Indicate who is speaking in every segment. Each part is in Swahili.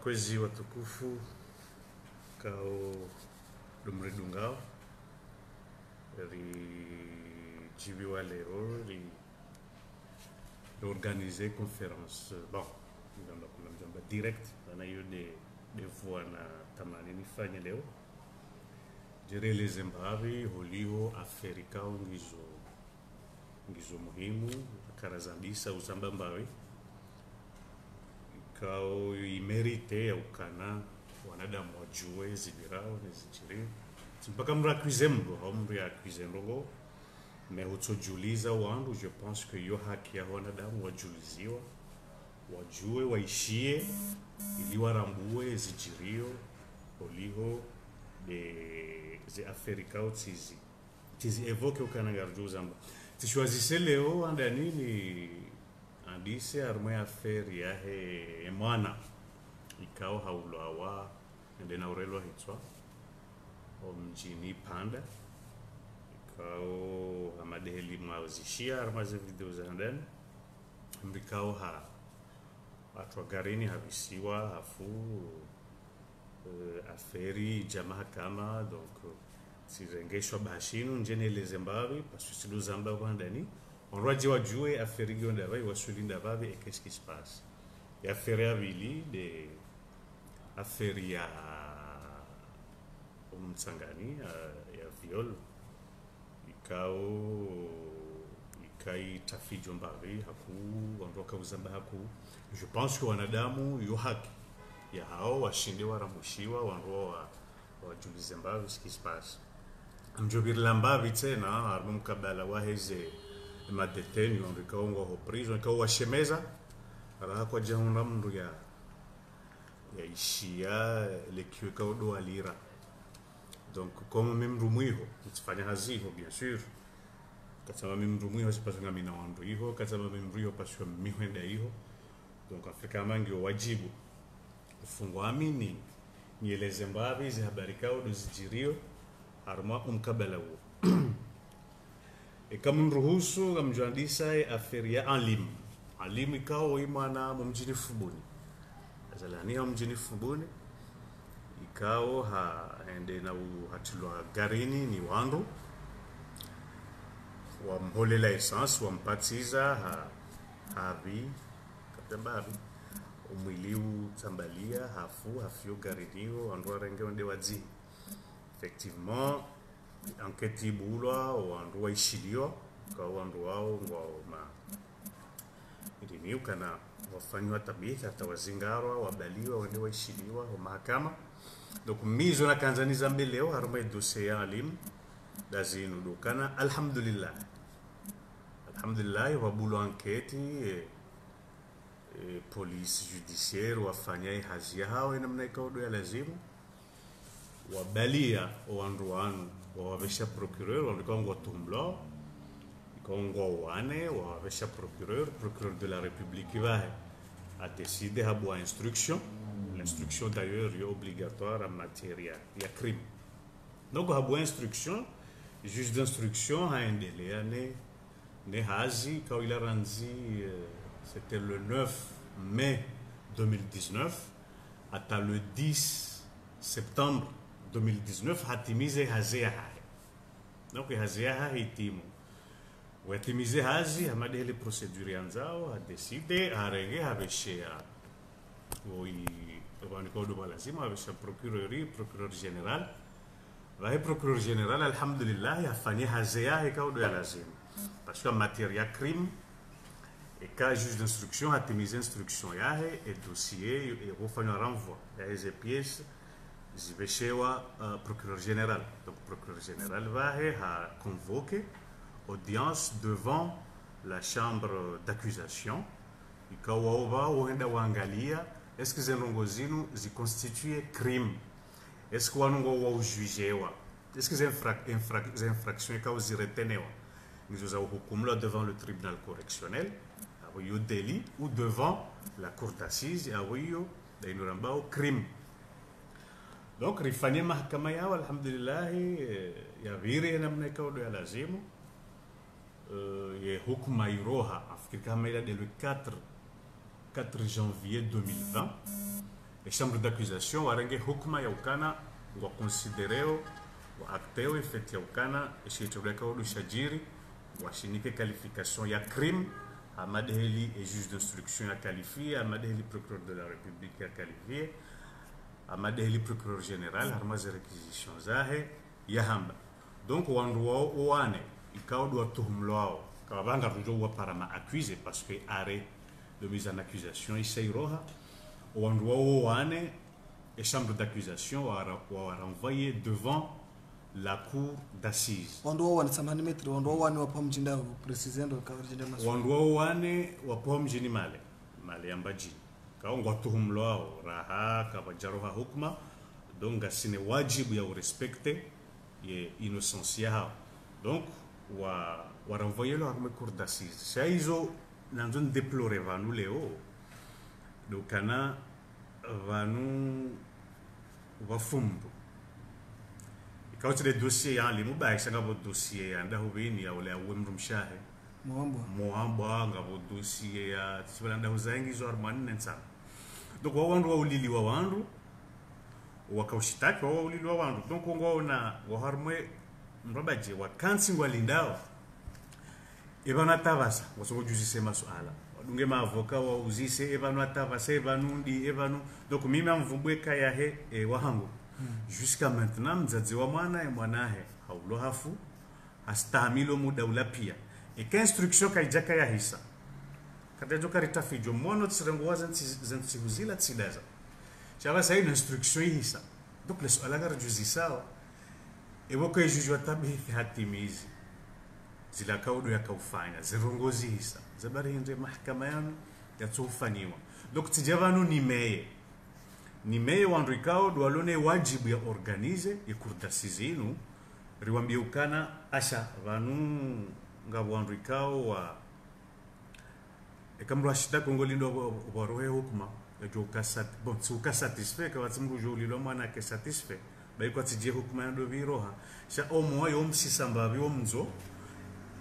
Speaker 1: Kwezi watukufu kao lumridungao rijibiwa leo organiser conférence bon mjamba direct na hiyo de voix na tamani nifanye leo jirele Zimbabwe holio Afrika ngizo muhimu karazambisa uzambambawe kao imerite ya ukana wanadamu wajue zibirao nezichiri mpaka mrakuize mbo homri akuize ndongo me hutojuliza wandu. Je pense que yo haki ya wanadamu wajuliziwa wajue waishie ili warambue zijirio oliho ze Afrika tizi evoke ukana garju zamba tishwazise leo anda nini andise armwe affaire ya he mwana ikao haulawa ende na urelo hitwa omjini panda ikao amadeheli mauzishia armaze video za ndani mbikao watu garini habisiwa hafu affaire jamaa kama donc sirengeshwa bashinu njene le Zimbabwe parce que silu Zimbabwe ndani on va dire jouer affaire gionda vai wasulinda babe et qu'est-ce qui se passe et affaire abili de affaire ya umtsangani ya viol ikai tafijo mbavi haku wandoka uzamba haku. Je pense que wanadamu yo haki ya hao washinde waramushiwa wanroa wajulize mbavi ce qui se passe amjobir lambavi tena armu mkabala waheze madetenu ndikaongo ho prison kwa washemeza raha kwa jahuna mndu ya ishia lekio kwa do alira. Donc comme même rumuiho mtfanya haziho bien sûr katama même rumuiho sipasanga mina wandu iho katama même rumuiho paswa mihwenda iho. Donc Afrika mangi wajibu ufungwa amini nieleze mbavi zi habari kao dozijirio arma umkabala wo kama mruhusu kamjandisa affaire ya alim ikao imana mumjini Fubuni azalani mumjini Fubuni ikao ende na hatulwa garini ni wandu wamholela essence wampatiza habi katambabi umwiliu tambalia hafio garinio wandu renge wende wazi effectivement enquête ibulwa wandu waishiliwa kwa wandu wao ngwao idiniu kana wafanywa tabika tawazingarwa wabaliwa wende waishiliwa wa mahakama. Donc mizo na kanzaniza mbeleo haruma dossier ya alim dazinu dokana alhamdulillah wabulwa enquête police judiciaire wafanya hazia hao namna ikaodo ya lazimu wabalia wandu wanu wawavesha procureur wandikangwa tumblo ikangwa wane wawavesha procureur de la République vahe a décidé habwa instruction. L'instruction d'ailleurs est obligatoire en matière ya crime. Donc habwa instruction juge d'instruction a un délai ne hazi quand il a rendu c'était le 9 mai 2019 à le 10 septembre 2019 hatimize hazia hai. Donc hazia hai itimu watimize hazi hamadele procedure yanzao a décidé a renge habeshea oui wanikodo balazima habesha procureur général va procureur général alhamdulillah yafanya hazia ikaudo ya lazima parce que en matière ya crime et quand juge d'instruction hatimize instruction yahe et dossier et refanya renvoi ya hizo pièces zibeshewa procureur général. Donc procureur général va convoquer audience devant la chambre d'accusation ikawa waenda waangalia est-ce que zenongo zinu ziconstitue crime, est-ce que wanongo wa ujugewa, est-ce que les infractions ikawa ziretenewa nizo hukumla devant le tribunal correctionnel awiyo délit ou devant la cour d'assises awiyo dainurambao crime. Donc rifanye mahakama yao alhamdulillah ya vire namna ikaodo ya lazimu ye hukuma iroha Afrika maila de le 4 4 janvier 2020 les chambres d'accusation warange hukuma ya ukana wa considereo wa acteo effet ya ukana ishitoleka ushajiri washinike qualification ya crime amadeheli et juge d'instruction ya qualifié amadeheli procureur de la république ya qualifié amadeheli procureur général harmaze réquisition zahe ya hamba donc wandu wao wane ikao do tuhumlwao kabanga rujo wa parama accusé parce que arrêt de mise en accusation isairoha wandu wao wane et chambre d'accusation wa renvoyer devant la cour d'assises.
Speaker 2: Wandu wane samani metri wandu wane wapo mjinda presidendo kawarjinda masu.
Speaker 1: Wandu wane wapo mjini male ambajini. Kaongo tuhumloao raha kabajaroha hukma donc sine wajibu ya respecte ye innocence yao. Donc wa renvoyer lo arme cour d'assises. Ça izo nanzon déplorer vanu leo. Donc kana vanu wafumbu. Quand les dossiers en limu ba isanga bo dossier anda hubini ya ule uwe mrumshahe muamba ngabo dossier ya tibanda uzangi zo armani nensa donc wandu wa ulili wa wandu wakaushitaki wa ulili wa wandu donc ngona wa harmwe mrabaje wa kansi ngwalindao ebana tavasa waso juzise masuala dunge ma avocat wa uzise ebana tavasa ebanundi ebanu donc mimi amvumbwe kaya he wahangu jusqu'à maintenant mzazi wa mwana mwanahe haulo hafu astamilo muda ulapia instruction kaijaka ya hisa kadajo karitafijo mono tsirengo wazanti huzila tsidaza chava sa une instruction hisa donc le soala gar juzisao ewoko ejujwa tabithi hatimizi zila kaudo ya kaufanya zirongozi hisa zabari nje mahakama yanu yatufaniwa donc tijavanu ni meye wanrikao dualone wajibu ya organize ya kurdasizinu riwambia ukana asha vanu nga wanrikao wa ekamru ashita kongolindo warohe hukuma ya jo kasat bon su satisfait ka watsumru jo lilo mana ke satisfait ba iko tije hukuma ndo viroha sha omo yo msisamba bi omzo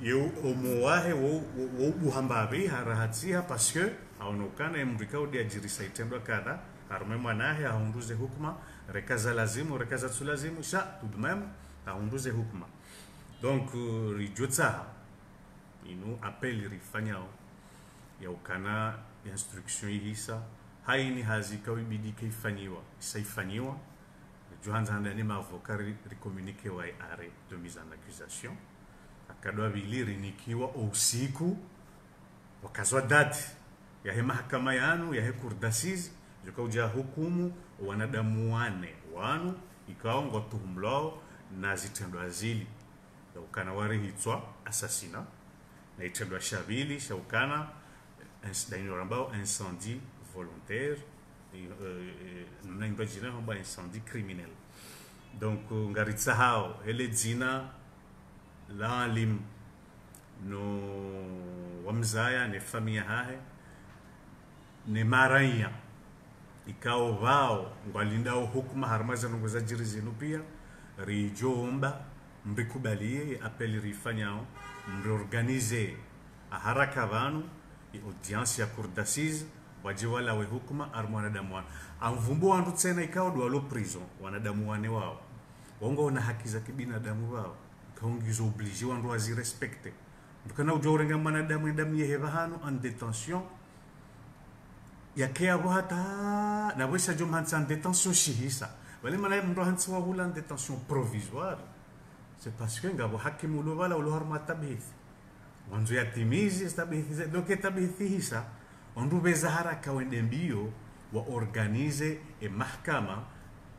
Speaker 1: yo omo wahe wo buhambabi harahatia parce que aonokana emrikao dia jirisa itendo kada arme mwanahe ahunduze hukuma rekaza lazimu rekaza tsulazimu sha tout de même ahunduze hukuma donc rijotsa inu appel rifanyao ya ukana instruction hisa haini hazika ibidi kaifanyiwa isaifanyiwa johanza ndani ma avocat recommuniquer wa arrêt de mise en accusation akadwa biliri nikiwa usiku wakazwa date ya mahakama yanu ya cour d'assises jukauja hukumu wanadamu wanu ikaongo tuhumlao na zitendo azili ya ukana wari hitwa assassina na itendo shabili shaukana dainorambo incendie volontaire na imbajina hamba incendie criminel donc ngaritsa hao ele dzina la lim no wamzaya ne familia hahe ne maranya ikao vao ngwalindao hukuma harmaza nongoza jiri zinu pia rijomba mbikubalie apeli rifanyao mreorganize haraka vanu audience ya cour d'assises wajiwala we hukuma armwanadamu wana amvumbu wandu tsena ikao dualo prison wanadamu wane wao wongo na haki za kibinadamu wao kaongizo oblige wandu wazirespecte ndukana ujorenga mwanadamu edamu yeheva hanu en détention yakea hata na wesa jomhansa en détention shihisa wale mana mndo hansa wahula en détention provisoire c'est parce que ngabo hakimu lo wala lo harma tabith wanzo yatimizi tabith donc tabith hisa ondu beza haraka wende mbio wa organize mahkama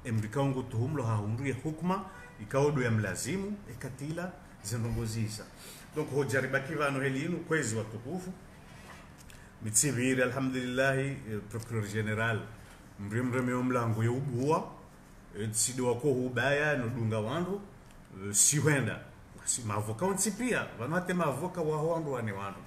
Speaker 1: emrikaongo tuhumlo ha hundu ya hukma ikaodo ya mlazimu ekatila zinongozisa donc hojaribaki vano helinu kwezi watukufu mitsibiri alhamdulillah procureur general mremreme omlango yobua tsido wako hubaya no dunga wandu si wenda si mavoka unsipia vanwate mavoka wa wandu wane wandu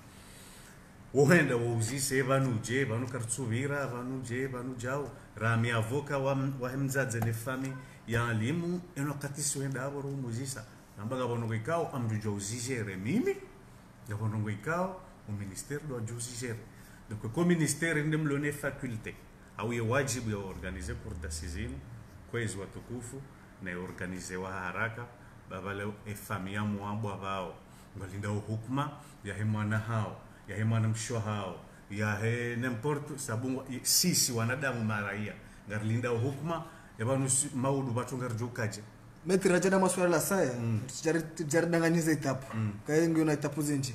Speaker 1: wohenda wouzise vanuje vanu kartsuvira vanuje vanu jao rami avoka wa hemzadze ne fami ya limu eno katisi wenda aboro muzisa nambaga bono ikao amrujo uzijere mimi ya bono ikao o ministère do juzijere donc kwa ministère ndimlone faculté au ya wajibu ya organiser cour d'assises kwezi watukufu na organiser wa haraka babale famia mwabwa bao ngalinda hukuma ya hemana hao ya hemana mshwa hao ya he n'importe sabu sisi wanadamu maraia ngalinda hukuma ya banu maudu batu ngarjukaje
Speaker 2: metri rajana maswala la saya jari danganiza etapu kaya ngiyo na etapu zinji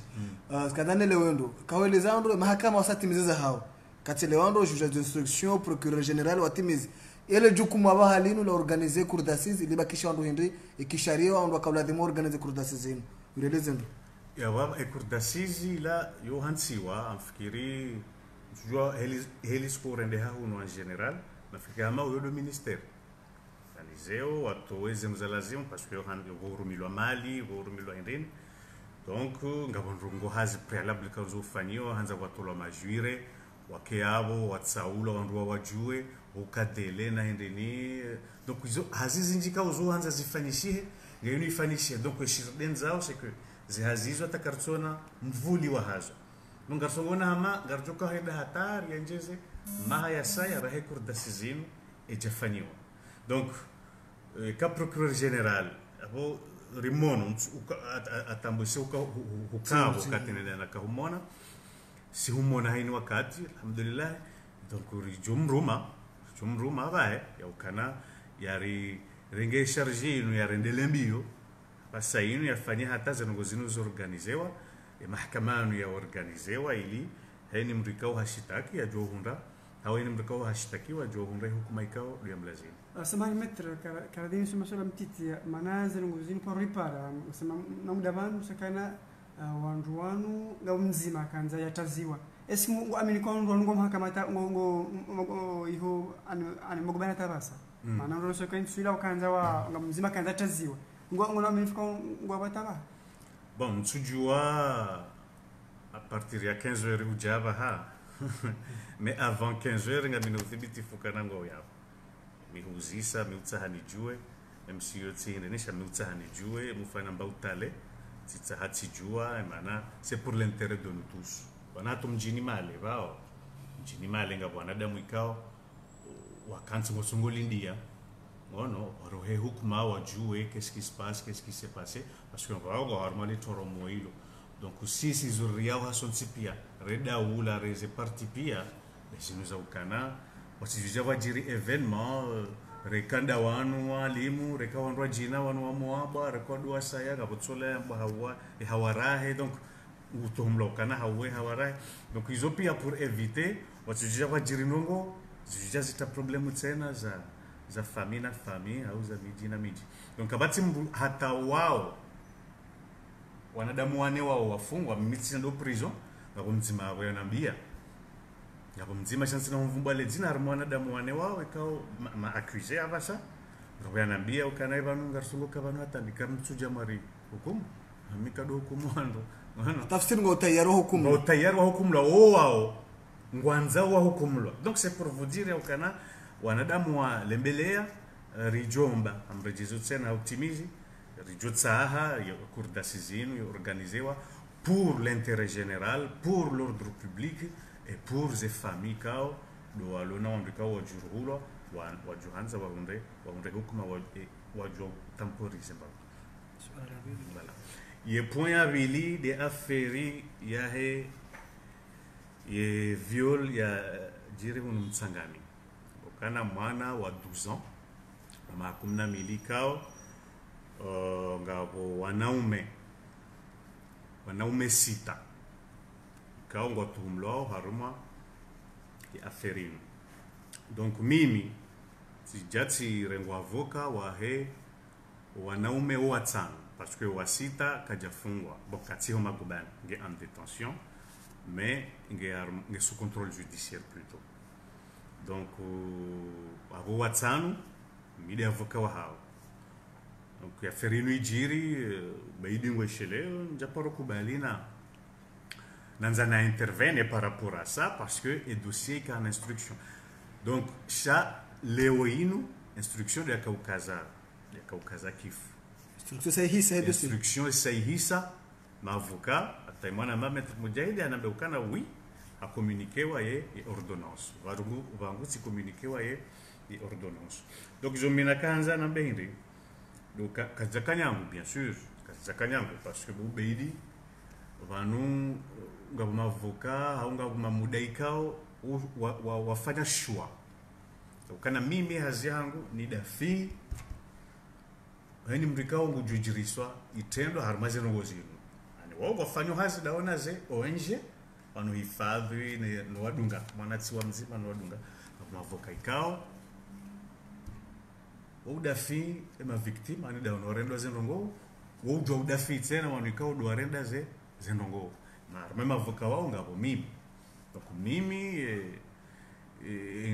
Speaker 2: skandane lewendo kaweleza ndo mahakama wasatimiza hao kati lewando juge d'instruction procureur général watimizi ele jukumu abahalinu la organiser cour d'assises libakisha ndo hindi ikisharia ndo kabla de organiser cour d'assises ino ureleze ndo
Speaker 1: ya baba cour d'assises la yo hansiwa amfikiri jua helis courende ha uno en général nafikiri ama uyo do ministère zeo watoweze mzalazimu parce que vorumilwa mali vorumilwa indeni donc ngabonrongo hazi préalable kazo ufanyiwa hanza watolwa majuire wakeabo watsaula wandu wajue ukadele na indeni donc izo hazizi njika uzo hanza zifanyishie ngayuni ifanyishie donc shirden zao c'est que zihazizo atakartsona mvuli wa hazo nungarsongona hama garjoka heda hatari yanjeze maha ya saya rahe cour d'assises ejafanywa donc ka procureur général abo rimono atambuse ukabo katenena na kahumona si humona haini wakati alhamdulillah donc jumruma bae ya ukana yari renge charge ino ya rendele mbio basa ino yafanya hata zango zinu zorganizewa mahkamanu ya organizewa ili haini mrikao hashitaki ya johunda hawaini mrikao hashitakiwa johunda hukuma ikao ya mlazima
Speaker 3: samahani metr karadini sema swala mtiti manazil nguzini kwa ripara sema na muda banu sakana wandu wanu ngao mzima kanza yataziwa esimu amini kwa ngo mahakama ta ngo iho ani mogobana tabasa maana ndo sakana sila kanza wa ngao mzima kanza taziwa ngo amini kwa ngo bataba
Speaker 1: bon tujua à partir ya 15h ujaba ha mais avant 15h ngamino thibiti fukana ngo yabo mihuzisa miutsahani jue MCO tsine nisha miutsahani jue mufana mbautale tsitsahati jua maana c'est pour l'intérêt de nous tous banato mjini male bao mjini male ngabo wanadamu ikao wakanzi ngosungolindia ngono rohe hukuma wajue qu'est-ce qui se passe qu'est-ce qui s'est passé parce que on va avoir mal toro moilo donc si zuria wa sonsipia reda ula reze parti pia leshinuza ukana wasijija wajiri evenement rekanda wanu walimu rekawandwa jina wanu wa moaba rekodwa saya gabotsola hawa hawarahe donc utomlokana hawe hawarahe donc ils ont pia pour éviter wasijija wajiri nongo zija zita problème tena za famille na famille au za miji na miji donc abati hata wao wanadamu wane wao wafungwa mimi ndo prison ngabo mzima wao yanambia ngabo mzima chance na mvumba le jina harmona damu wane wao ikao ma accusé avasa ngabo yanambia ukanaiba nungarsungo kabano hata nikamtsuja mari hukumu amikado hukumu ando
Speaker 2: tafsiri ngo tayaro hukumu
Speaker 1: ngo tayaro hukumu la wao ngwanza wa hukumu donc c'est pour vous dire ukana wanadamu wa lembelea rijomba amrejezo tsena optimizi rijotsaha ya cour d'assises organisewa pour l'intérêt général pour l'ordre public et pour les familles kao do alona wandika wajurulo wa johanza waunde hukuma wa jo temporiser ba voilà ye point abili de affaire ya he ye viol ya jire hunu mtsangani okana mwana wa 12 ans makumna milikao ngabo wanaume sita kao ngotumlo haruma ya aferin donc mimi sijati rengo avoka wa he wanaume watano parce que wasita kajafungwa bokati homa gobana nge en détention mais nge sous contrôle judiciaire plutôt donc abo watano mide avoka wa hao donc ya ferinu ijiri baidi ngweshele njaparo kubalina nanza na intervenir par rapport à ça parce que le dossier est en instruction donc cha leoinu instruction de Kaukaza kif instruction sahihisa ma avocat ataimwana ma maître mujahidi anabeukana oui communiquewa ye ordonnance vangu si communiquewa ye ordonnance. Donc je mina kanza na bendi donc kazakanyangu bien sûr kazakanyangu parce que beidi vanu ngabuma avocat au ngabuma mudaikao wafanya shua kana mimi hazi yangu ni dafi hani mrikao ngujujiriswa itendo harmaze ngozino ani wao wafanya hazi daona ze ONG wanohifadhi na wadunga mwanatsi wa mzima na wadunga mavoka ikao udafi ema victim ani da onorendo zendongo wo jo udafi tena wanikao do arenda ze zendongo na mema voka wao ngabo mimi donc mimi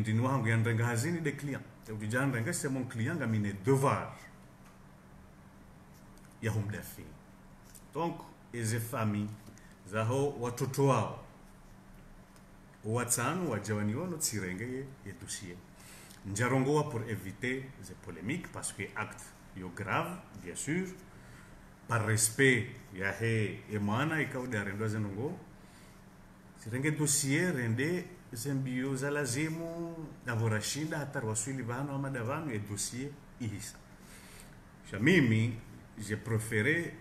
Speaker 1: ndini wangu yandenga hazini de client ujanja nga c'est mon client ngamine devoir ya humdafi donc eze famille zaho watoto wao watano wajawani wano tsirenge ye dossier njarongoa pour éviter les polémiques parce que acte yo grave bien sûr par respect ya he emana ikauda rendo zenongo tsirenge dossier rende zembio za lazimu navorashinda hata waswili vano ama davano e dossier ihisa mimi j'ai préféré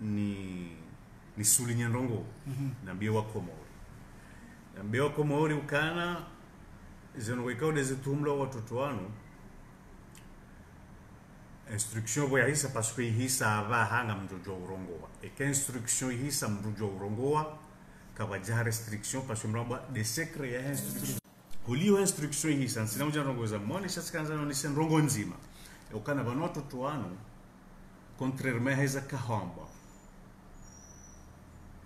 Speaker 1: ni souligner ndongo nambie wa Komori ukana zeno ikao deze tumlo watoto wanu instruction boya hisa parce que hisa ava hanga mjojo urongoa et que instruction hisa mjojo urongoa kabaja restriction parce que mramba de secret ya instruction hulio instruction hisa sina mjana rongoza mone shasikanza no nisen rongo nzima ukana bano watoto wanu contrairement hisa kahamba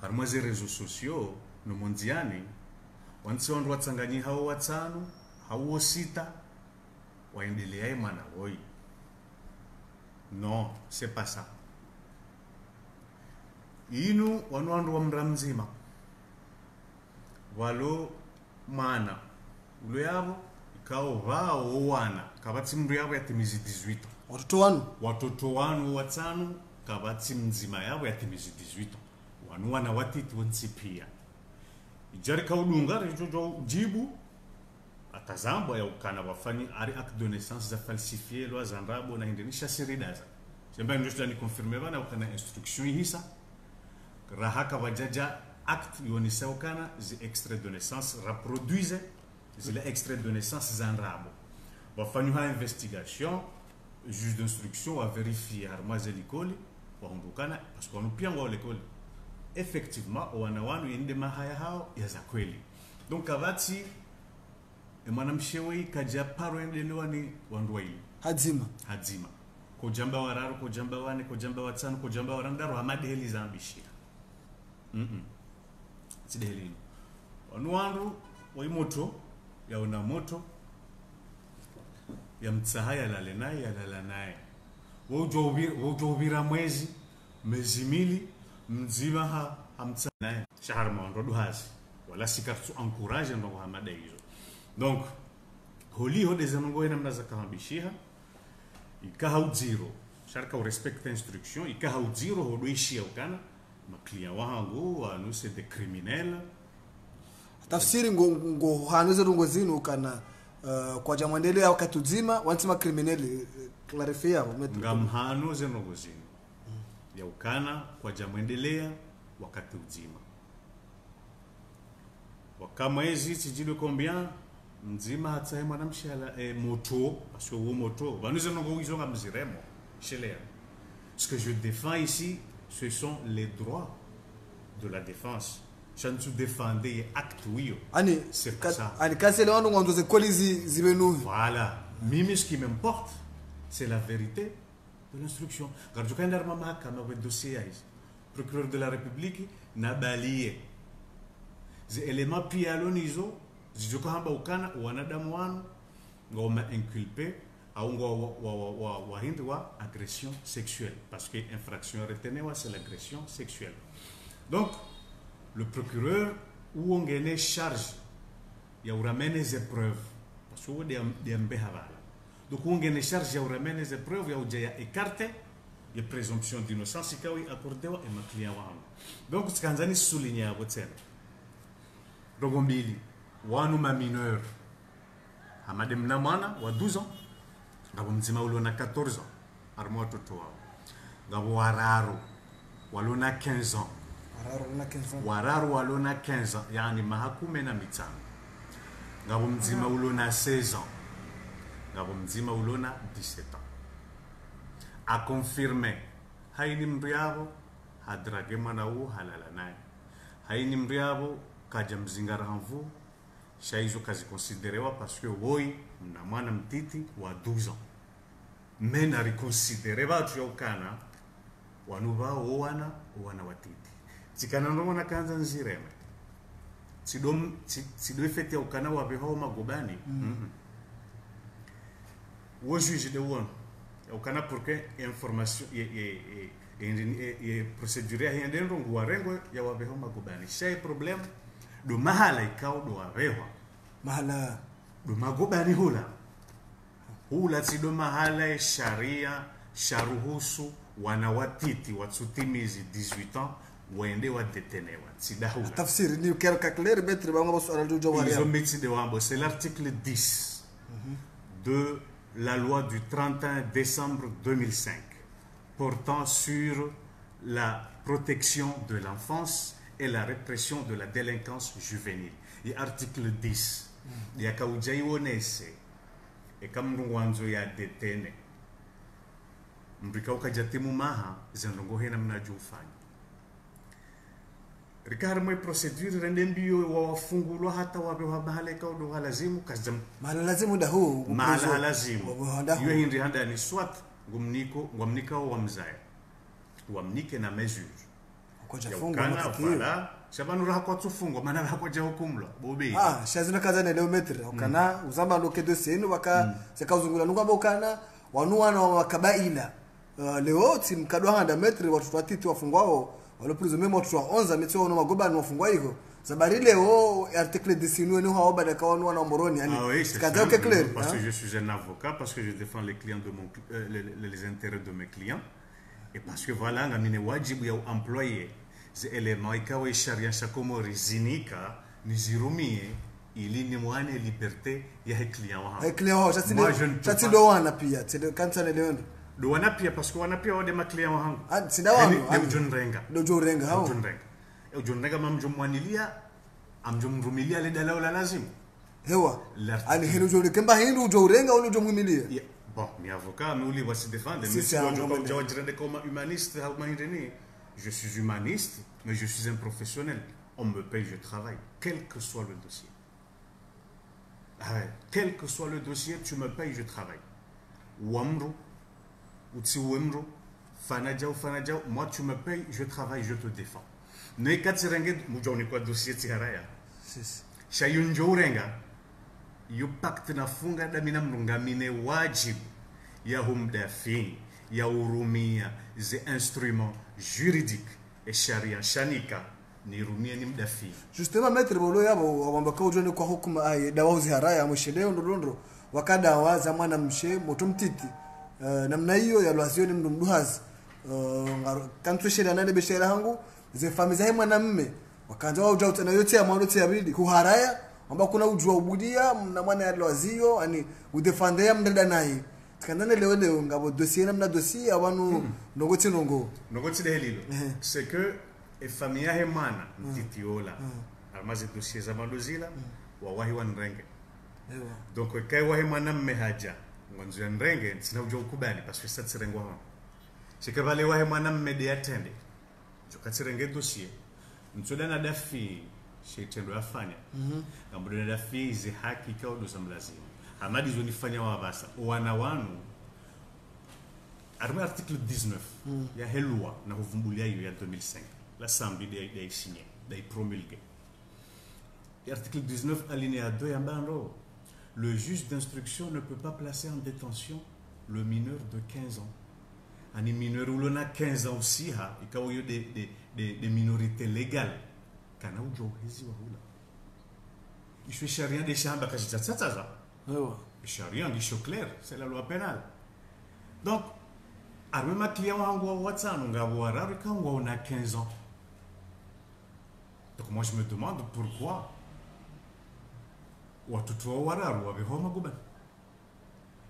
Speaker 1: harmaze réseaux sociaux no mondiani wansi wandu watsanganyi hao watano hao sita waendelea mana woi non c'est pas ça inu wandu wa mramzima walo mana ulo yabo ikao vao wana kabati mru yabo yatimizi 18 watoto wanu watano kabati mzima yabo yatimizi 18 wanu wana watitu nsipia ijari kaudunga rejojo jibu atazambo ya ukana wafani ari acte de naissance za falsifier lo zanrabo na indonesia siridaza semba ndio ni confirmer bana ukana instruction hisa rahaka wajaja acte yonisa ukana zi extrait de naissance reproduise zi extrait de naissance zanrabo wafani ha investigation juge d'instruction wa vérifier armaze l'école wa ndukana parce qu'on pia ngo l'école effectivement wanawanu yende mahaya hao ya za kweli donc kavati mwanamshewe kaja paro endelewa ni wandwaili hadzima kujamba wararo kujamba wane kujamba watano kujamba warandaro hamadeli zambishia sideli wanwandu waimoto ya una moto ya mtsahaya lala naye wojo ubira mwezi mili mzima hamtsa naye shahar mando duhazi wala sikartu encourage ndo hamada hizo donc holi ho desanongo ina mnaza kahambishia ikaha zero sharka respect instruction ikaha zero ho doishia ukana ma client wangu wanu c'est des criminels
Speaker 2: tafsiri ngo hanuze rungozini ukana kwa jamwendele ya wakati uzima wanti ma criminels clarifia
Speaker 1: ngamhano zenongozini ya ukana kwa jamwendelea wakati uzima wakamwezi sijilo combien mzima hata mwanamshala moto parce que moto vanuze ngo izonga mziremo chelea ce que je défends ici ce sont les droits de la défense je ne défendais acte oui
Speaker 2: ani
Speaker 1: c'est pas ça
Speaker 2: ani kasele wandu ngondoze kolizi zibenu
Speaker 1: voilà mimi ce qui m'importe c'est la vérité de l'instruction. Car je connais ma kama we dossier procureur de la République na balie. Ze éléments pialonizo zijoka hamba ukana wanadamu wanu ngoma inculpé au wa hindi wa agression sexuelle parce que infraction retenue c'est l'agression sexuelle. Donc le procureur ou ongene charge ya uramene les épreuves parce que de mbehavala. Donc on a une charge ya uramene les épreuves ya ujaya écarté ya présomption d'innocence ikawi accordé wa ma client wangu. Donc tkanzani souligner hapo tena rogo mbili wanu ma mineur hamade mna mwana wa 12 ans ngabo mzima ulona 14 ans armo watoto wao ngabo wararu walona 15 ans wararu walona 15 ans yani mahakume na mitano ngabo mzima ulona 16 ans ngabo mzima ulona 17 ans a confirmer haini mriabo hadrage mwana u halala naye haini mriabo kaja mzingara hanvu shaizo kazi considerewa parce que woi mna mwana mtiti wa 12 ans mena reconsiderewa tu yokana wanuba wana watiti tikana ndona kanza nzireme sido fete yokana wa beho magobani wo juge de won yokana porque information et procédure rien dentro ngwarengo ya wa beho magobani shay problem do mahala ikao do arewa
Speaker 2: mahala
Speaker 1: do magobani hula tido mahala sharia sharuhusu wanawatiti watsutimizi 18 ans waende wadetenewa sida hula
Speaker 2: tafsiri ni kero kakler betre ba ngabo swala do jawari
Speaker 1: ils ont mis de wambo c'est l'article 10 de la loi du 31 décembre 2005 portant sur la protection de l'enfance et la répression de la délinquance juvénile. Et article 10. Il y a kaujai onese et comme nous wanzo ya detene. Mbrika ukajatimu maha zenongo hena mnajufanya. Rikari mwe procedure rendembio wa wafungulwa hata wabe wabahale kaudo halazimu kazam.
Speaker 2: Mahala lazimu da huu.
Speaker 1: Mahala halazimu. Yue hindi handa ni swat ngumnika wa mzaya. Wamnike na mesure. Kana fala shabanu raha kwa tufungo maana raha kwa hukumla bobe
Speaker 2: shazina kaza na leo metre ukana uzamba ndo kedo senu waka sekazungula nungamba ukana wanuana wa kabaila leo tim kadwa handa metre watu watiti wafungwao wale prisonniers watu wa 11 metso no magoba no wafungwa hiyo zabari leo article 10 no haoba da kawanwa na moroni yani
Speaker 1: c'est okay clair parce que je suis un avocat parce que je défends les clients de mon les intérêts de mes clients. Et parce que voilà, ngamine wajibu ya employé ze éléments ikawa sharia shakomo rizinika nizirumie ili ni mwane liberté ya client wa.
Speaker 2: Client wa chati do wana pia, tede kansana leo.
Speaker 1: Do wana pia parce que wana pia wade ma client wa hangu.
Speaker 2: Sida wangu.
Speaker 1: Do jonrenga hao.
Speaker 2: Jonrenga
Speaker 1: mamjumwanilia amjumrumilia le dalaula lazima.
Speaker 2: Hewa. Ali hino jore kemba hino jorenga ou jomrumilia.
Speaker 1: Bon, mes avocats, mais où se défendre. Je suis humaniste, mais je suis un professionnel. On me paye, je travaille, quel que soit le dossier. Quel que soit le dossier, tu me payes, je travaille. Wamro, Utsi Wemro, Fanadjao, moi tu me payes, je travaille, je te défends. Ne katsirenge, mujoni kwa dossier tiharaya. Shayunjo renga. Yu pacte na funga da mina mrungamine wajibu ya humdafi ya urumia ze instruments juridiques et sharia shanika ni rumia ni mdafi
Speaker 2: justement maître bolo yabo wabamba ujone kwa hukuma ai dawa uziharaya mshedeo ndondro wakada waza mwana mshe motomtiti namna hiyo ya lwazio ni mdumduhazi kantu sheda nane beshera hangu ze famiza mwana mme wakaanza wao jauta na yote ya mwandote ya bidi kuharaya amba kuna ujua ubudia na mwana ya lwazio ani udefende ya mdada naye kanane leo ngabo dossier namna dossier abanu nogoti
Speaker 1: de helilo c'est que e famia he mana ntitiola almaze dossier za mandozila wa wahi wanrenge donc kai wahi mana mmehaja ngonzo ya nrenge sina ujua ukubani parce que ça tsirengo ha c'est que vale wahi mana mmede attende jo katsirenge dossier mtsoda na dafi shitendo yafanya ngambo na dafi izi haki kwa dosa mlazima amadi zonifanya wabasa wana wanu article 19 ya helwa na huvumbulia hiyo ya 2005 l'assemblée day signé day promulgué article 19 alinéa 2 ya bando le juge d'instruction ne peut pas placer en détention le mineur de 15 ans ani mineur ulona 15 ans aussi ha ikawa yo des minorités légales kana ujo hizi wa hula isho sharia de shamba kashitsatsaza sharia ngisho clair c'est la loi pénale donc arme ma client wangu watsano ngabo wararu kangwa una 15 ans donc moi je me demande pourquoi watoto wao wararu wabeho magobani.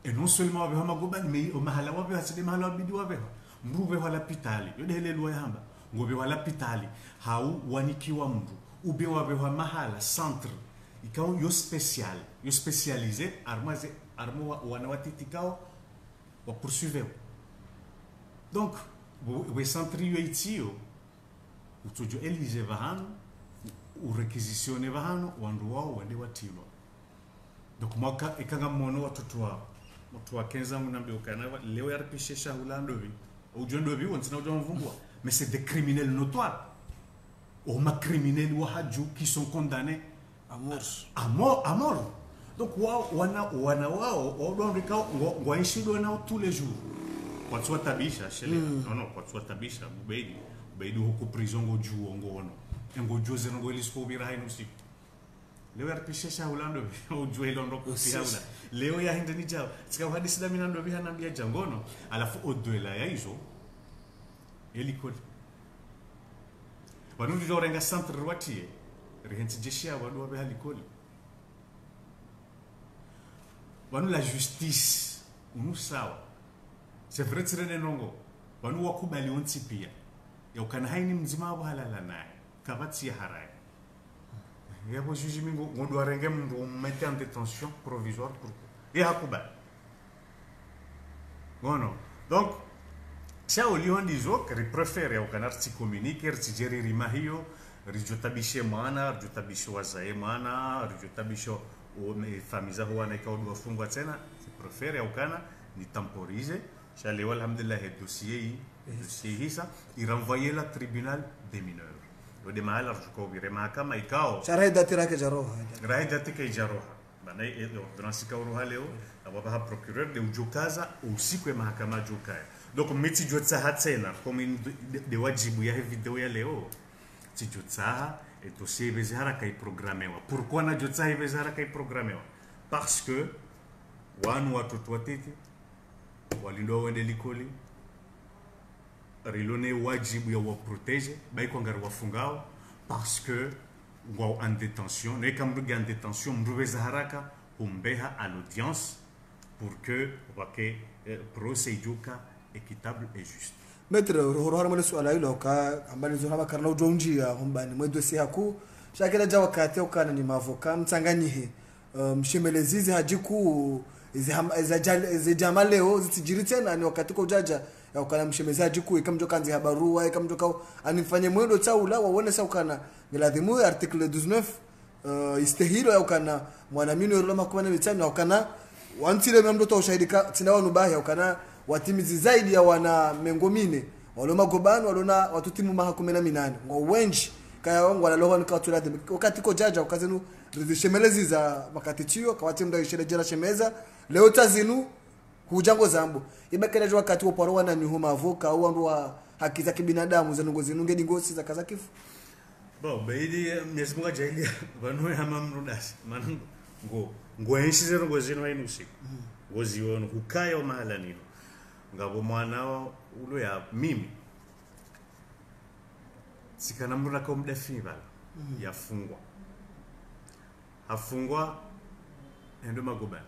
Speaker 1: Et non seulement wabeho magobani, mais au mahala wabeho aside mahala wabidi wabeho. Mrube wala pitali. Yode hele luwa yamba. Ngobe wala pitali. Hau wanikiwa mru. Ube wabeho mahala centre. Ikao yo spécial. Yo spécialisé. Armo wanawatitikao wa poursuivre. Donc, we centre yo itio. Utojo elige vahano. Urekizisione vahano. Wandu wao wende watilo. Donc mwaka ikanga mwono watoto wao. Mtu wa kenza mnambi ukanawa leo yarpishe shahulando vi. Ujondo vi wonsina ujondo mvungwa. Mais c'est des criminels notoires. Ou ma criminels wahaju qui sont condamnés à mort. Donc wana wao odondika ngwaishido nao tous les jours. Kwa tswa tabisha shele. Non kwa tswa tabisha beidi huko prison ngoju ngono. Ngoju zeno ngolisko birahi nusiku. Leo yarpishe shahulando vi. Ujue londo kufihaula. Leo ya hindi ni jao. Sika hadisi da minando vi hanambia jangono. Alafu odwela ya hizo. Elikoli. Wanundi dorenga centre rwatie. Rihensi jeshia wadu wabe halikoli. Wanu la justice. Unu sawa. C'est vrai tsirene nongo. Wanu wakubali onti pia. Ya ukana haini mzima wa halala nae. Kabati ya harai. Ya bo juge mingo ngodo arenge mndo mette en détention provisoire pour. Ya hakubali. Bueno. Donc Sia olion dizo que prefere au canar si communique si geri rimahio rijotabishe mana rijotabishe wazae mana rijotabishe o famiza huana ka odwa fungwa tena si prefere au kana ni temporiser sia le alhamdulillah dossier hisa i renvoyer la tribunal des mineurs o de mahal arjuko bire mahakama ikao
Speaker 2: sharai datira ke jaroha
Speaker 1: raida tike jaroha bana ordonnance ka uruha leo ababa procureur de ujokaza usiku ya mahakama jokaya. Donc meti jotsaha tena comme de wajibu ya video ya leo ti jotsaha et dossier bezara kai programmewa. Pourquoi na jotsaha bezara kai programmewa? Parce que wanu watoto watete walindo wende likoli rilone wajibu ya wa protéger bai ko ngar wafungao parce que ngwa en détention ne kamruga en détention mrubeza haraka umbeha à l'audience pour que wake procéduka équitable et juste.
Speaker 2: Maître Rohora male swala hilo ka ambali zo haba karna ujonji ya hombani mwedo si haku shakira jawa kati ukana ni mavoka mtsanganyihe mshemelezizi hajiku izi jamaleo zitijiri tena ni wakati ko jaja ya ukana mshemezi hajiku ikamjo kanzi habarua ikamjo ka anifanye mwendo chaula waone sa ukana ngiladhimu article 19 istehilo ya ukana mwanamini yoroma kwa na mitani ya ukana wantile mnamdoto ushahidika tinawa nubahi ya ukana watimizi zaidi ya wana mengomine waloma gobani walona watutimu maha 18 ngo wenji kaya wangu walaloha nikatula wakati ko jaja ukazenu rizishemelezi za makatichio kawatimu ndio ishele jela shemeza leo tazinu hujango zambo ibakele wakati wo poro wana nyuhuma avoka au ndo haki za kibinadamu za ngo zinunge dingosi za kazakifu
Speaker 1: bon beidi mesimunga jaili vanwe hama mrudasi manango ngo enshizero ngo zino hayinusiku ngo ziwono hukaya mahala nino ngabo mwana ulo ya mimi sikana mruna kwa mdafini bala afungwa endo magobani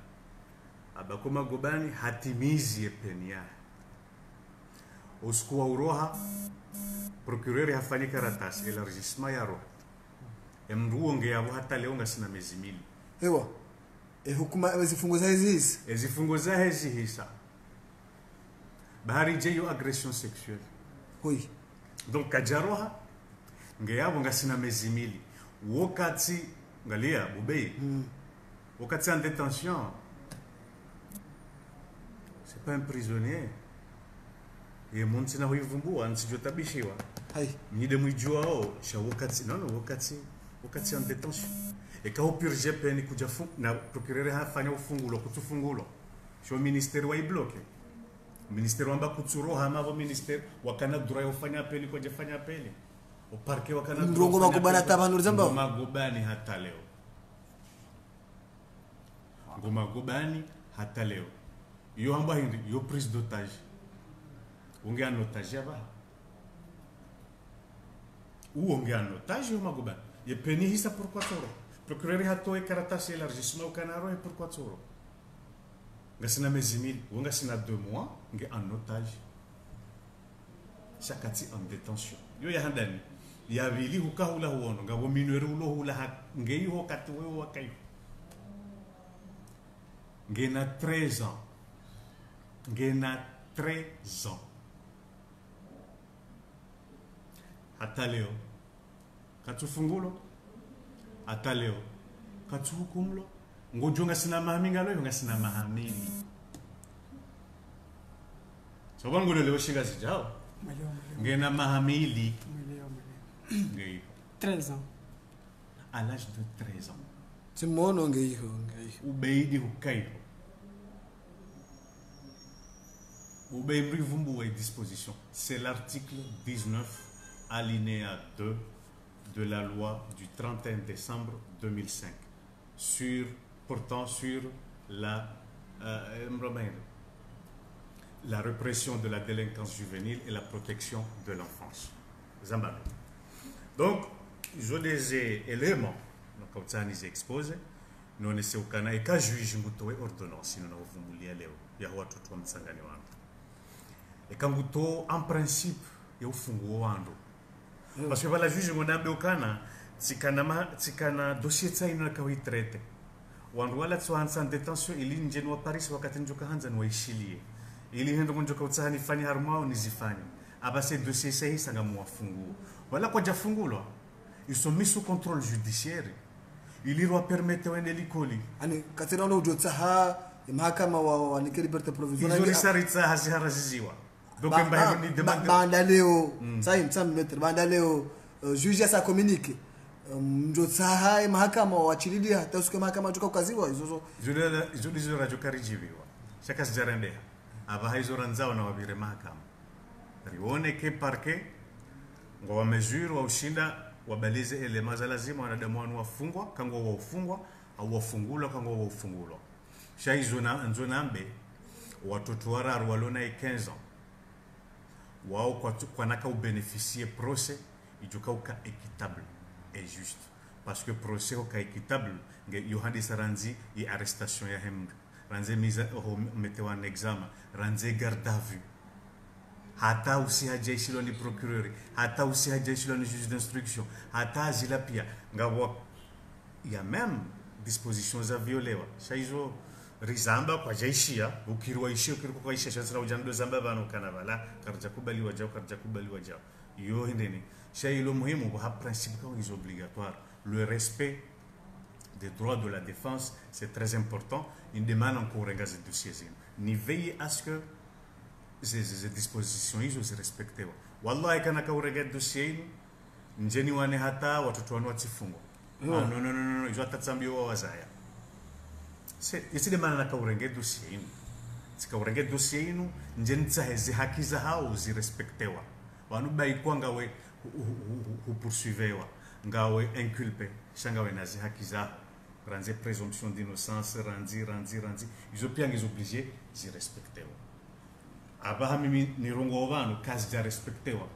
Speaker 1: abako magobani hatimizi epenia uskuwa uroha procureur hafanye karatasi elargissement ya roha emruo ngeyabo hata leo ngasina miezi mili
Speaker 2: ewa hukuma
Speaker 1: ezifungo za hizi hisa bahari jeyo agression sexuelle.
Speaker 2: Oui.
Speaker 1: Donc kajaroha ngeyabo ngasina miezi mili wakati ngalia bubei wakati en détention c'est pas un prisonnier et montina huivumbua nsijotabishiwa
Speaker 2: hai
Speaker 1: mnide mwijua o sha wakati wakati en détention et quand purge peine kuja na procureur hafanya ufungulo kutufungulo sho ministère wa ibloke ministère wamba kutsuro hama vo ministère wakana dura yofanya apeli kwa jefanya apeli o parquet wakana
Speaker 2: ndongo makubana tabanur zamba
Speaker 1: magobani hata leo ngoma gobani hata leo yo hamba hindi yo prise d'otage unge en otage yaba ou unge en otage yo magobani ye peni hisa pourquoi toro procureur hatoe karatasi élargissement au Canaro et pourquoi tsoro ngasina mezi 1000 ou ngasina 2 mois nge en otage chakati en détention yo ya handani ya vili hukahula huono ngabo minweri ulo hula ngei ho kati we wakai ngena 13 ans ngena 13 ans hata leo katufungulo hata leo katuhukumlo ngojonga sina mahaminga lo yonga sina mahamili so bango leo shinga sijao ngena mahamili ngei
Speaker 3: 13 ans
Speaker 1: à l'âge de 13 ans
Speaker 2: timono ngeiho
Speaker 1: ubeidi hukairo ubeimri vumbu et disposition c'est l'article 19 alinéa 2 de la loi du 31 décembre 2005 portant sur la répression de la délinquance juvénile et la protection de l'enfance. Zambabwe. Donc, ils ont des éléments comme ça nous exposent. Nous ne sommes pas et quand juge ngutoe ordonnance nous n'avons vumulia leo ya watoto wa msangani wangu. Et quand nguto en principe ya ufunguo wangu. Parce que voilà juge ngonambe ukana tsikana dossier tsaino na kawi traite. Wandu wala tsohansa en détention ili nje wa Paris wakati njoka hanza no ishilie. Ili hendo njoka utsahani fanya harumao nizifanye. Abase dossier sahi sanga mwafunguo. Wala kwa jafungulwa. Ils sont mis sous contrôle judiciaire. Ili doit permettre wende likoli.
Speaker 2: Ani katira ndo ujotsaha mahakama wa ni liberté provisoire.
Speaker 1: Ils ont saritsa haziharaziziwa. Donc mbaye ni demande
Speaker 2: banda leo sai mtsam metre banda leo juge sa communique mjotsaha mahakama wachilili hata usiku mahakama tuka ukaziwa hizo
Speaker 1: hizo radio karijibiwa shaka sijarende aba hizo ranzao na wabire mahakama rione ke parquet ngo wa mesure wa ushinda wabalize elema za lazima wanadamu wanu wafungwa kango wa ufungwa au wafungulwa kango wa ufungulwa shaizo na nzonambe watoto wararu walona 15 ans wao kwa naka ou bénéficier procès ijuka uka équitable et juste parce que procès uka équitable nge yohandi saranzi et arrestation ya hem ranze mise metewa en examen ranze garde à vue hata usihaje ishilo ni procureur hata usihaje ishilo ni juge d'instruction hata azila pia ngabo ya même dispositions za violewa shaizo rizamba kwa jaishia ukirwa ishio kiriko kwa ishia shasira ujando zamba bano kanavala karja kubaliwa jao yo hindeni shailo muhimu kwa principe kwa is obligatoire le respect des droits de la défense c'est très important une demande encore rengaze dossiers ni veiller à ce que ces dispositions hizo zirespectewa wallahi kana ka urega dossier njeni wane hata watoto wanu watifungwa no hizo atatsambiwa wazaya isi demana na kaurenge dossier inu sikaurenge dossier inu njenitsa hezi haki za hao zirespectewa wanu baikwa ngawe poursuivewa ngawe inculpe shangawe nazi haki za ranze présomption d'innocence ranzi izo pia ngizo obligé zirespectewa abaha mimi nirongo wanu kazi ja respectewa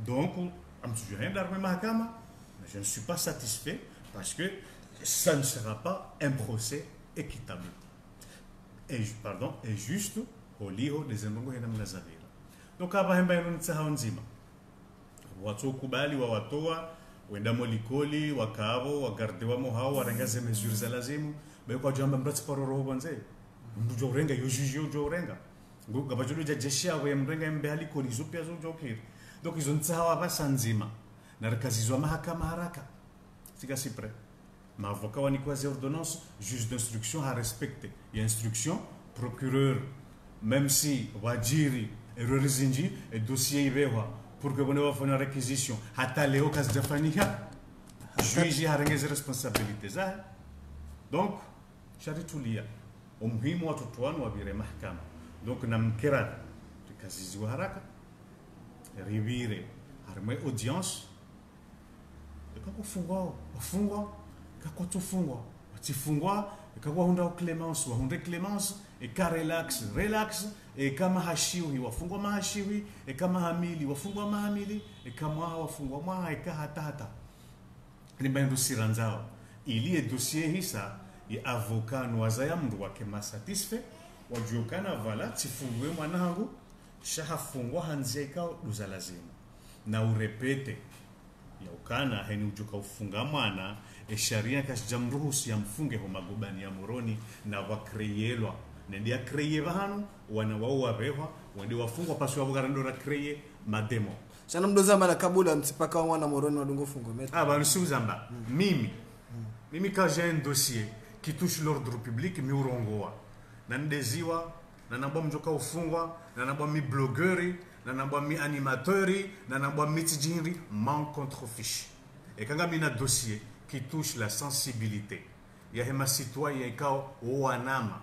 Speaker 1: donc amtujenda arme mahakama je ne suis pas satisfait parce que ça ne sera pas un procès équitable et juste au liho des endongo hena mnazavira donc aba hemba yenu ntsahao nzima watu kubali wa watoa wenda molikoli wakavo wagardewa mo hao warengaze mesures za lazimu be kwa jamba mbatsi paroro bonze mbujo urenga yo juge yo urenga ngoga bajulu ja jeshia we mrenga mbehali koli zopia zo jokir donc izo ntsahao abasa nzima na rekazizwa mahakama haraka sika sipre ma avocat wani kwa ordonnance juge d'instruction a respecté et instruction procureur même si wajiri erreur zinji et dossier ibewa pour que bonewa fona réquisition hata leo kazi jafanyika juge harengeze responsabilité za donc sharitulia umuhimu watoto wanu wabire mahakama donc namkera tukaziziwa haraka ribire harme audience kufungwa kakotufungwa watifungwa ikakuwa hunda clémence wa hunde clémence et ka relax et kama hashiwi wafungwa mahashiwi et kama hamili wafungwa mahamili et kama wafungwa mwa eka hata ni bendo siranzao ili dossier hisa ya avocat noaza ya mndu wake masatisfait wajiokana vala tifungwe mwanangu shahafungwa hanzia ikao duza lazima na urepete ya ukana heni ujuka ufunga mwana sharia kashijamruhusu ya mfunge ho magobani ya moroni na wakreyelwa nende ya kreye vahanu wana wao wabewa wende wafungwa pasu ya vugarandora kreye mademo
Speaker 2: Shana mdoza mala kabula mtipaka wa mwana moroni wadungo fungo meta.
Speaker 1: Bah, nous zamba. Mimi quand j'ai un dossier qui touche l'ordre public, mi urongoa. Nandeziwa, nanambwa mjoka ufungwa, nanambwa mi blogueuri, nanambwa mi animateuri, nanambwa mi tijinri, man contre fiche. Et quand j'ai un dossier qui touche la sensibilité, il y a un citoyen qui a wanama.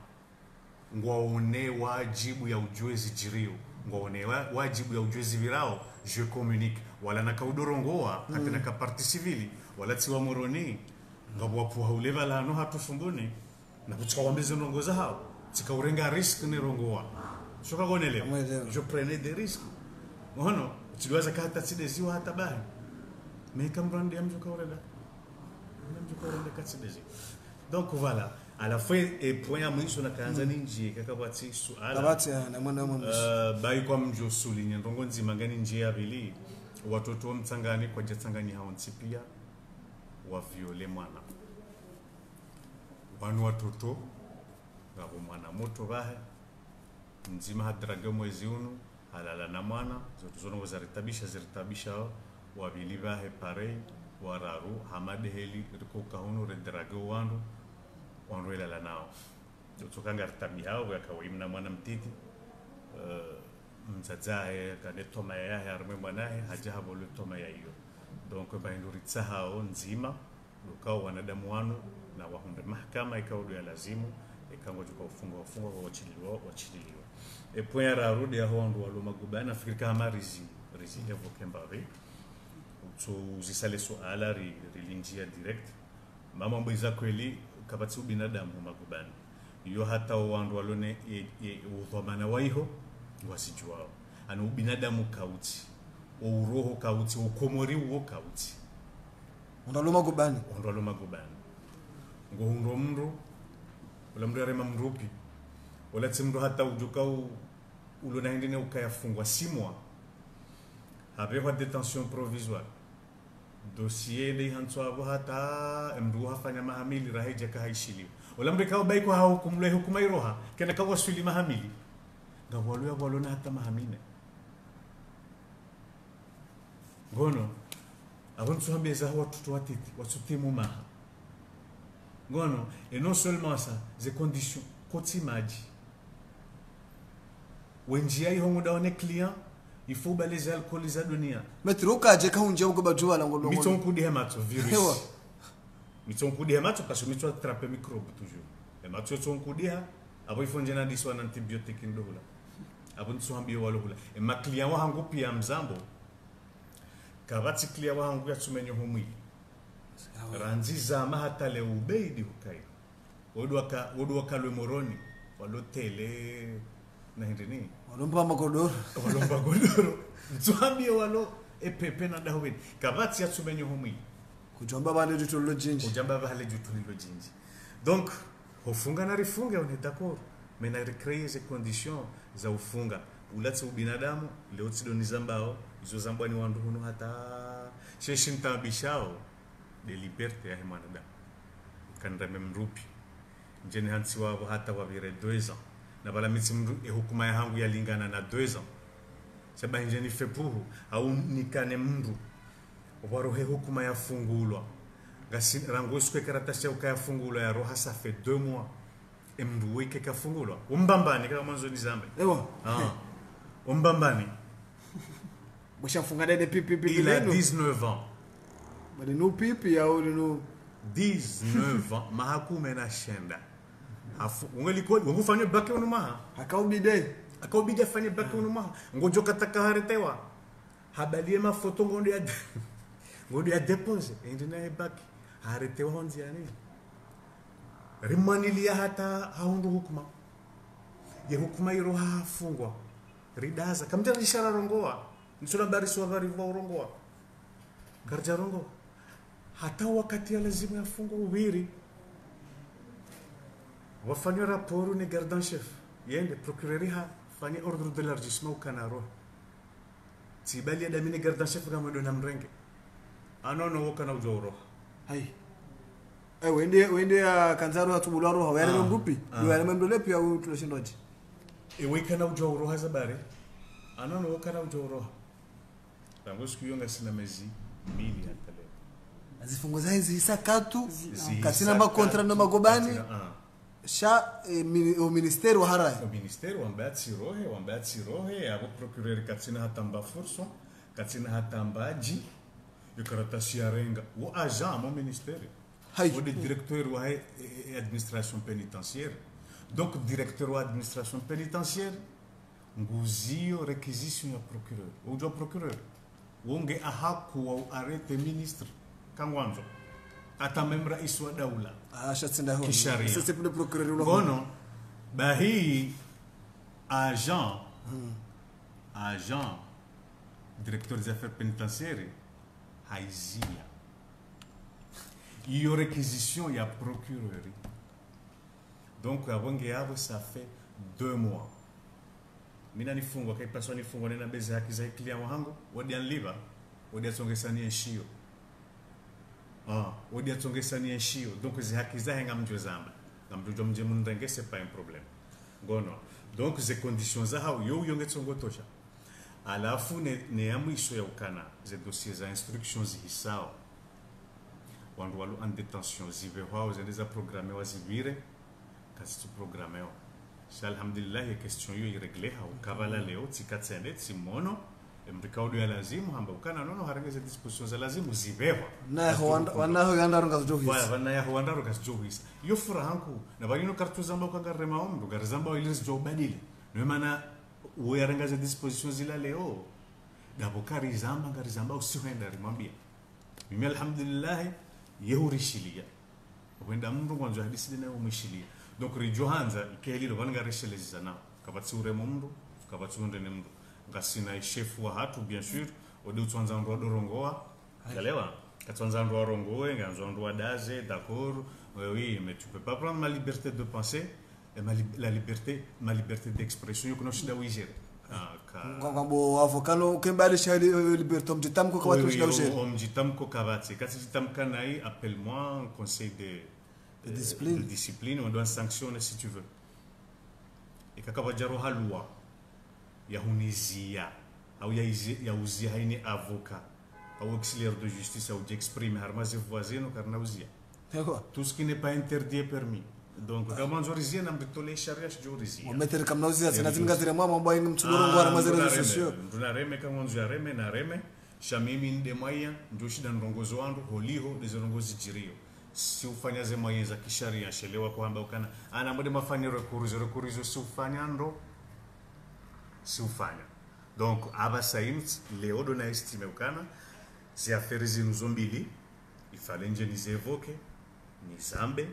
Speaker 1: Ngwaone wajibu ya ujuezi jirio. Ngwaone wajibu ya ujuezi virao. Je communique wala nakaudorongoa hata naka parti civili wala tiwa moroni ngabwa puha uleva la no hatu fumbuni na kuchwa mbeze nongoza hao tikaurenga risk ni rongoa shoka gonelewa je prenais des risques ngono tuliwaza hata tideziwa hata bani meka mbrandi ya mjoka urenda katsidezi donc voilà à la fin et point ya mwisho na kaanza ninji kakabati suala
Speaker 2: Kabati na mwana mwisho.
Speaker 1: Bai kwa mjo sulinya ndongo nzima ngani njia bili watoto mtangani kwa jatangani hao ntipia wa viole mwana wanu watoto ngabo mwana moto bahe nzima hadraga mwezi unu halala na mwana zote zono ziritabisha wa bili bahe pare wararu hamade heli riko kahunu redraga wandu wanruela la nao tukanga ritabi hao yakawaimna mwana mtiti mzazae kane toma ya harme mwanae hajahabo le toma ya hiyo donc bainduritsa hao nzima ukao wanadamu wanu na wahumbe mahakama ikao ya lazimu ikango tuka ufunga wachiliwa et point ya rudi ya hondo walo magubana fikiri kama rizi evoke mbawe so zisale suala rilinjia direct mama mbiza kweli kabati ubinadamu magubani iyo hata wandu walone udhamana waiho wasijuao ana ubinadamu kauti uroho kauti ukomori uo kauti
Speaker 2: Ondalo magubani
Speaker 1: ngo mndo wala mndo arema mrupi wala tsimndo hata ujuka ulona ndine ukayafungwa 6 mois avec la détention provisoire dossier de hanswa hata mdu hafanya mahamili raheja kahaishili wala mreka baiko hao kumle hukuma iroha kana kawa swili mahamili ngawalo walona hata mahamine ngono abonso hambeza watoto watiti wasutimu maha ngono et non seulement ça des conditions kotimaji wenjia ihongo daone client il faut balayer alcooliser dunia
Speaker 2: Metruka je kaunje uko bajua la ngolo.
Speaker 1: mitonku de hemato virus mitonku de hemato parce que mitwa attraper microbe toujours et matso tonku de ha abo ifonje na diswa na antibiotique ndola abo ntsuhambi walo hula et ma client wa hangu pia mzambo kabati client wa hangu ya tsumenyo humwi ranziza mahata le ubeidi hukai wodwa kalwe moroni walotele na hindini
Speaker 2: Walomba magodoro.
Speaker 1: Ntuambie walo epepe na dahwe kabati ya tsumenyo humwi
Speaker 2: Kujamba bale jutolo jinji.
Speaker 1: Donc hofunga na rifunge on est d'accord mais na recréer ces conditions za ufunga ulatse ubinadamu leo tsidoni zambao izo zambani wandu huno hata sheshinta bishao de liberté ya mwanadamu kanda memrupi njeni hansi wao hata wavire 2 ans na bala mitsimru hukuma ya hangu yalingana na 2 ans saba njeni fepuhu au nikane mndu warohe hukuma ya fungulwa ngasi rangoswe karatasi ya ukayafungulwa ya roha ça fait 2 mois mndu weke kafungulwa umbambani kama mwanzo ni zambe umbambani
Speaker 2: Bushafunga dede pipi
Speaker 1: il a 19 ans
Speaker 2: bali no pipi ya uli no
Speaker 1: 19 ans mahakume na shenda ungelikodi ngufanye baki unumaha akaubide fanye baki unumaha ngojo kataka haretewa habalie mafoto ngondo ya depose endina baki haretewa honzi yani rimanilia hata haundu hukuma ye hukuma iroha hafungwa ridaza kamtana ishara rongoa nsura bari suwa bari rongoa karja rongo hata wakati ya lazima yafungwa ubiri wafanywa raporo ni garde en chef yende procureur ha fanya ordre d'élargissement au Canaro tibali ya damini garde en chef kama ndo na mrenge anono wokana ujoro
Speaker 2: hai wende ya kanzaro hatubularo hawere mrupi ndio yale mndole pia tunashindaje
Speaker 1: wekana ujoro hazabare anono wokana ujoro tangu siku yonga sina mezi mili hata leo
Speaker 2: azifunguza hizi hisakatu kasina makontra na magobani sha o ministério harai
Speaker 1: o ministério wambatsi rohe abo procureur katsina hatamba forso katsina hatamba ji yokaratasi yarenga o agent mo ministério o directeur wa administration pénitentiaire donc directeur wa administration pénitentiaire nguzio réquisition ya procureur o jo procureur wonge ahaku wa arrêté ministre kangwanzo hata même rais wa daula
Speaker 2: shatsinda ho
Speaker 1: c'est
Speaker 2: pour le procureur lo
Speaker 1: bono bahi agent directeur des affaires pénitentiaires haizia iyo réquisition ya procureur donc abonge yabo ça fait 2 mois mina nifungwa kai paswa nifungwa nena bezi haki za client wangu wadi anliva wadi atongesani eshio wadi atongesani eshio donc zi haki za henga mjwe zamba ngamjo mje mundenge c'est pas un problème ngono donc ces conditions za hao yo yonge tsongo tosha alafu ne ya mwisho ya ukana ze dossiers za instructions hisao wandu walu en détention zive hao zendeza programme wazivire kasi tu programme yo alhamdulillah ya question yo iregle hao kavala leo tikatsende simono mrikaudo ya lazimu hamba ukana nono harengeze dispositions za lazimu zivewa
Speaker 2: na wanaho yandaro ngazohisa
Speaker 1: wana ya wandaro ngazohisa yo furahanku na balino kartu zamba ukagarema omdo garzamba ilis jo badile no mana wo yarengaze dispositions zila leo dabokari zamba ngarizamba usiwenda rimwambia mimi alhamdulillah yehurishilia wenda mndu mwanzo hadisi na umishilia donc rijohanza ikelilo vanga resheleza na kabatsure mumdu kabatsunde ne mndu ngasina chef wa hatu bien sûr odi utwanza ndo dorongoa elewa katwanza ndo rongoe nganzo ndo daze d'accord oui mais tu peux pas prendre ma liberté de penser et ma liberté d'expression yuko shida wizere
Speaker 2: ngabo avocano kembali shali liberté mjitamko kwa watu shida wizere
Speaker 1: mjitamko kabati kasi jitamka nai appelle-moi conseil de discipline on doit sanctionner si tu veux et kakaba jaro halwa ya hunizia au ya uzia haini avocat au auxiliaire de justice au d'exprimer harmaze voisino karnauzia tout ce qui n'est pas interdit est permis donc kama nzorizia na mtole sharia shorizia
Speaker 2: umetere kama nauzia zinazinga zile mama mbao ni mtuloro ngwara mazere sosio
Speaker 1: ndunareme kama nzo yareme na reme shamimi nde mwaya ndio shida ndongozo wangu holiho dezorongozi jirio si ufanya ze mwaya za kisharia shelewa kwamba ukana ana mbode mafanya recourir si ufanya ndo si ufanya donc aba saint leo dona estime ukana si affaire zinu zombili ifale nje nizevoke ni zambe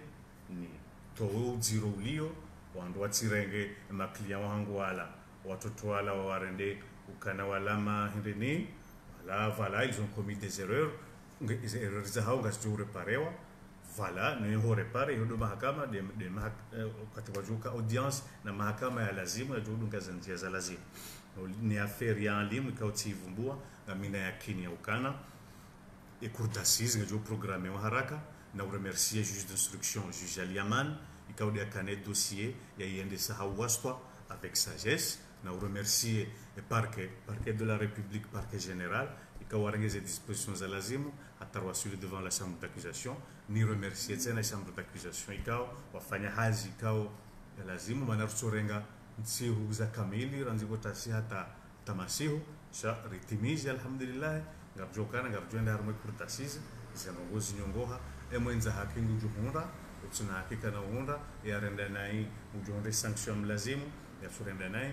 Speaker 1: ni toho ziro ulio wandu watirenge maklia wangu wala watoto wala warende ukana walama hindeni wala voilà ils ont commis des erreurs za hao ngasijure parewa voilà ne ho repare yodo mahakama de katika juka audience na mahakama ya lazima ya judu ngazanzia za lazima ni affaire ya limu kautivumbua na mina yakini ya ukana et cour d'assises ngajo programme wa haraka na remercier juge d'instruction juge Aliaman ikaude akane dossier ya yende sahawastwa avec sagesse na remercier le parquet de la République parquet général ikawarengeze dispositions za lazimu atarwasili devant la chambre d'accusation ni remercier tena chambre d'accusation ikao wafanya hazi ikao ya lazimu manarutsorenga ntsihu za kamili ranzigo tasi hata tamasihu sha ritimizi alhamdulillah ngabjokana ngabjenda harmwe kurtasizi zanongozi nyongoha emwenza hakingu juhunda utsuna hakika na hunda ya renda nai ujonde sanction lazimu ya surenda nai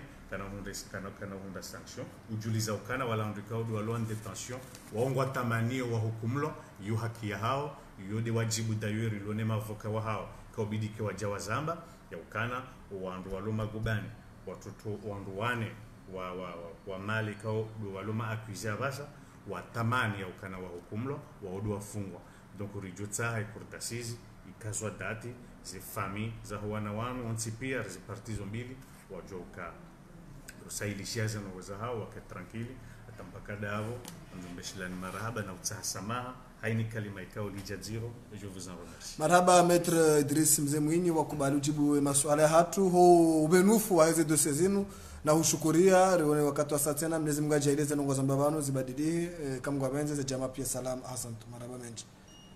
Speaker 1: kana hunda sanction ujuliza ukana wala ndika udu walo en détention waongwa tamani wa hukumlo yu haki ya hao yode wajibu dayuri lone mavoka wa hao kaubidi ke wajawa zamba ya ukana wandu walo magubani watoto wandu wane wa mali kao walo ma accusé abasha wa tamani ya ukana wa hukumlo wa odu wafungwa donc rijotsa ikurtasizi ikazwa dati ze famille za wana wanu ontipia ze partizo mbili wajoka usailishaza na wazahao wakatranquili atampaka davo ndumbeshilani marhaba na utsahasamaha haini kalima ikao lijadziro. Je vous en remercie.
Speaker 2: Marhaba Maître Idris Mzee Mwinyi wakubali ujibu maswala hatu ho ubenufu wa hizo dossier zinu na hushukuria rione wakati wa saa tena Mwenyezi Mungu ajaeleze nongoza mbavano zibadili kama kwa benze za jamaa pia salam. Asante marhaba menji.